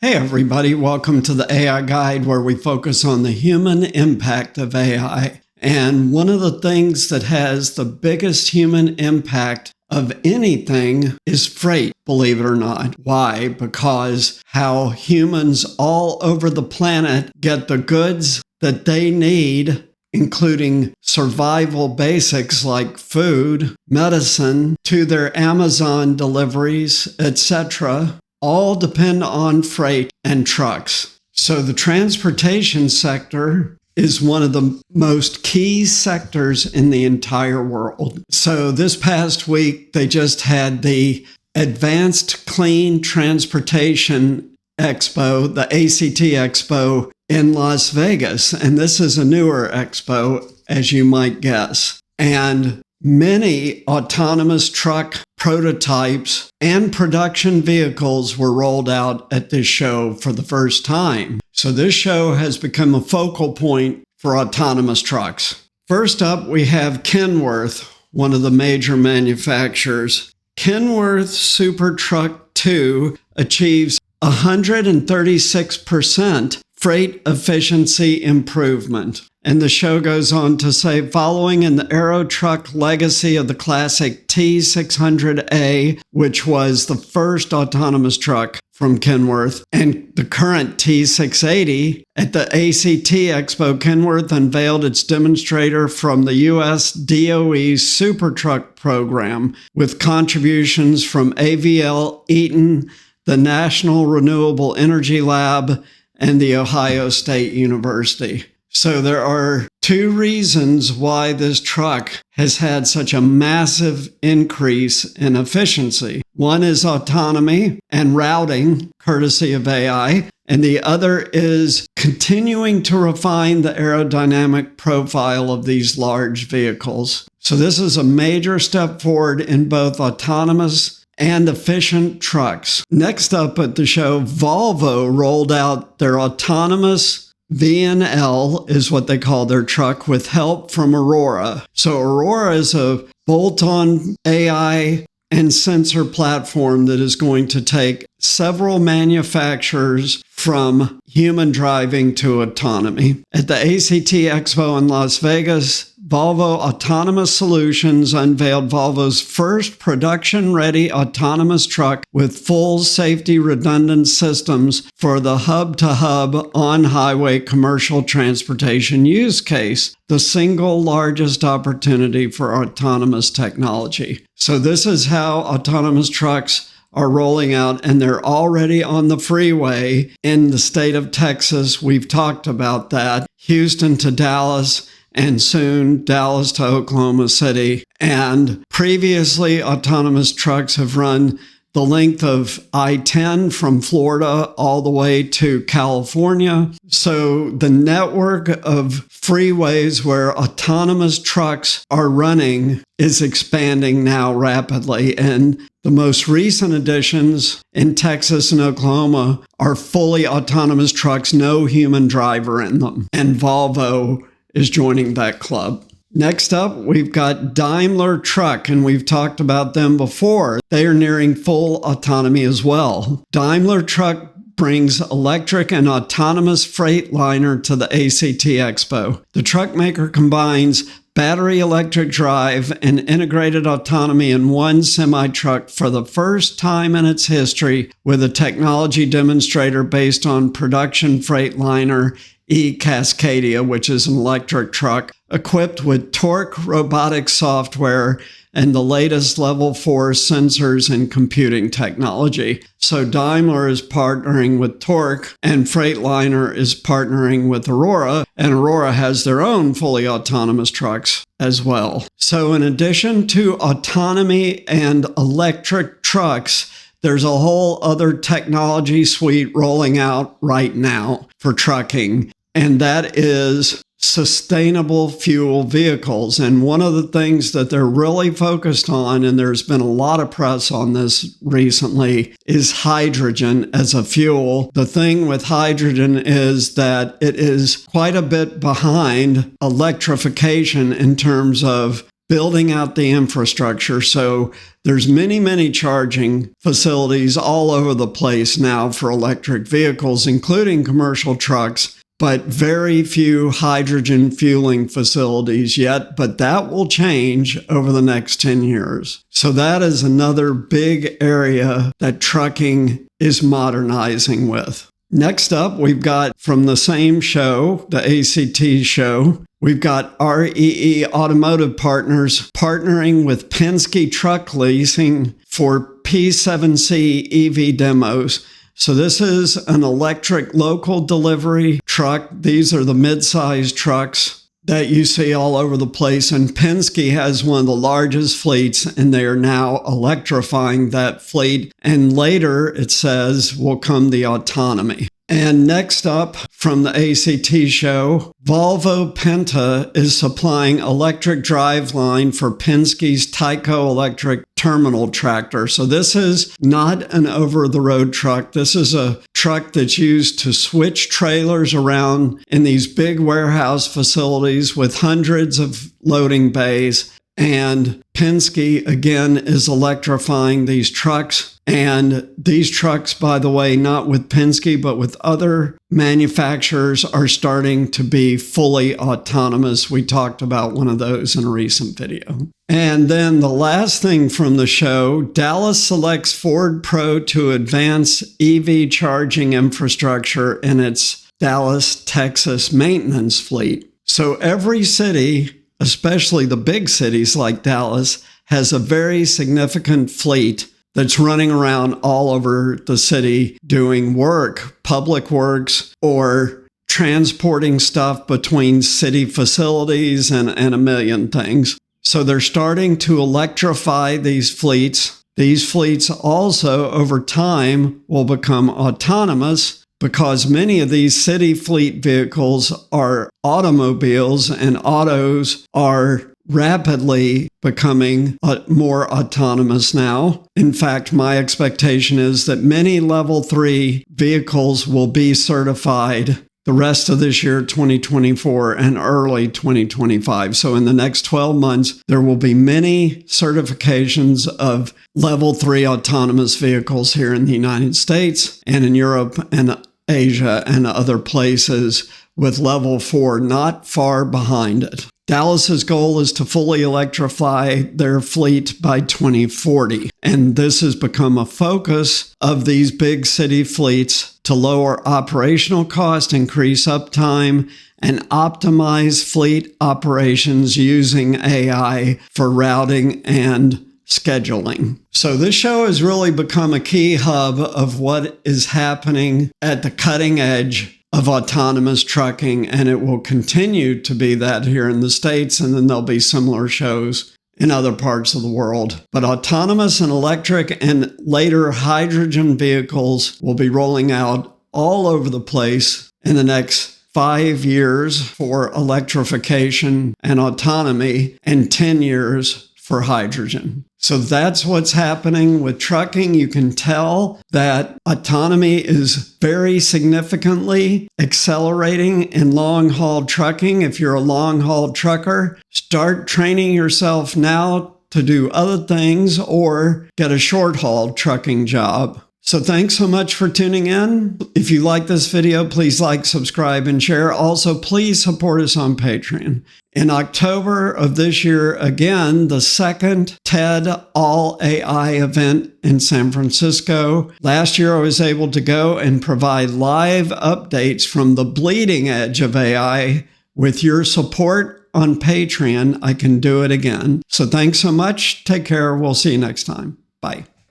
Hey everybody, welcome to the AI Guide, where we focus on the human impact of AI. And one of the things that has the biggest human impact of anything is freight, believe it or not. Why? Because how humans all over the planet get the goods that they need, including survival basics like food, medicine, to their Amazon deliveries, etc., all depend on freight and trucks. So the transportation sector is one of the most key sectors in the entire world. So this past week, they just had the Advanced Clean Transportation Expo, the ACT Expo in Las Vegas. And this is a newer expo, as you might guess. And many autonomous truck prototypes and production vehicles were rolled out at this show for the first time. So this show has become a focal point for autonomous trucks. First up, we have Kenworth, one of the major manufacturers. Kenworth SuperTruck 2 achieves 136% freight efficiency improvement. And the show goes on to say, following in the Aero truck legacy of the classic T600A, which was the first autonomous truck from Kenworth, and the current T680, at the ACT Expo, Kenworth unveiled its demonstrator from the U.S. DOE SuperTruck program, with contributions from AVL, Eaton, the National Renewable Energy Lab, and the Ohio State University. So there are two reasons why this truck has had such a massive increase in efficiency. One is autonomy and routing, courtesy of AI, and the other is continuing to refine the aerodynamic profile of these large vehicles. So this is a major step forward in both autonomous and efficient trucks. Next up at the show, Volvo rolled out their autonomous VNL, is what they call their truck, with help from Aurora. So Aurora is a bolt-on AI and sensor platform that is going to take several manufacturers from human driving to autonomy. At the ACT Expo in Las Vegas, Volvo Autonomous Solutions unveiled Volvo's first production-ready autonomous truck with full safety redundant systems for the hub-to-hub on-highway commercial transportation use case, the single largest opportunity for autonomous technology. So this is how autonomous trucks are rolling out, and they're already on the freeway in the state of Texas. We've talked about that. Houston to Dallas, and soon Dallas to Oklahoma City. And previously, autonomous trucks have run the length of I-10 from Florida all the way to California. So the network of freeways where autonomous trucks are running is expanding now rapidly. And the most recent additions in Texas and Oklahoma are fully autonomous trucks, no human driver in them. And Volvo is joining that club. Next up, we've got Daimler Truck, and we've talked about them before. They are nearing full autonomy as well. Daimler Truck brings electric and autonomous Freightliner to the ACT Expo. The truck maker combines battery electric drive and integrated autonomy in one semi-truck for the first time in its history, with a technology demonstrator based on production Freightliner E-Cascadia, which is an electric truck equipped with Torque robotics software and the latest level 4 sensors and computing technology. So Daimler is partnering with Torque, and Freightliner is partnering with Aurora, and Aurora has their own fully autonomous trucks as well. So in addition to autonomy and electric trucks, there's a whole other technology suite rolling out right now for trucking, and that is sustainable fuel vehicles. And one of the things that they're really focused on, and there's been a lot of press on this recently, is hydrogen as a fuel. The thing with hydrogen is that it is quite a bit behind electrification in terms of building out the infrastructure. So there's many charging facilities all over the place now for electric vehicles, including commercial trucks, but very few hydrogen fueling facilities yet, but that will change over the next 10 years. So that is another big area that trucking is modernizing with. Next up, we've got from the same show, the ACT show, we've got REE Automotive Partners partnering with Penske Truck Leasing for P7C EV demos. So this is an electric local delivery truck. These are the mid-sized trucks that you see all over the place. And Penske has one of the largest fleets, and they are now electrifying that fleet. And later, it says, will come the autonomy. And next up from the ACT show, Volvo Penta is supplying electric driveline for Penske's Tyco electric terminal tractor. So this is not an over-the-road truck. This is a truck that's used to switch trailers around in these big warehouse facilities with hundreds of loading bays. And Penske, again, is electrifying these trucks. And these trucks, by the way, not with Penske, but with other manufacturers, are starting to be fully autonomous. We talked about one of those in a recent video. And then the last thing from the show, Dallas selects Ford Pro to advance EV charging infrastructure in its Dallas, Texas maintenance fleet. So every city, especially the big cities like Dallas, has a very significant fleet that's running around all over the city doing work, public works, or transporting stuff between city facilities and a million things. So they're starting to electrify these fleets. These fleets also, over time, will become autonomous because many of these city fleet vehicles are automobiles, and autos are rapidly becoming more autonomous now. In fact, my expectation is that many level 3 vehicles will be certified the rest of this year, 2024, and early 2025. So in the next 12 months, there will be many certifications of level 3 autonomous vehicles here in the United States and in Europe and Asia and other places, with level 4 not far behind it. Dallas's goal is to fully electrify their fleet by 2040. And this has become a focus of these big city fleets to lower operational cost, increase uptime, and optimize fleet operations using AI for routing and scheduling. So this show has really become a key hub of what is happening at the cutting edge of autonomous trucking, and it will continue to be that here in the States, and then there'll be similar shows in other parts of the world. But autonomous and electric and later hydrogen vehicles will be rolling out all over the place in the next 5 years for electrification and autonomy, and 10 years for hydrogen. So that's what's happening with trucking. You can tell that autonomy is very significantly accelerating in long-haul trucking. If you're a long-haul trucker, start training yourself now to do other things or get a short-haul trucking job. So thanks so much for tuning in. If you like this video, please like, subscribe, and share. Also, please support us on Patreon. In October of this year, again, the second TED All AI event in San Francisco. Last year, I was able to go and provide live updates from the bleeding edge of AI. With your support on Patreon, I can do it again. So thanks so much. Take care. We'll see you next time. Bye.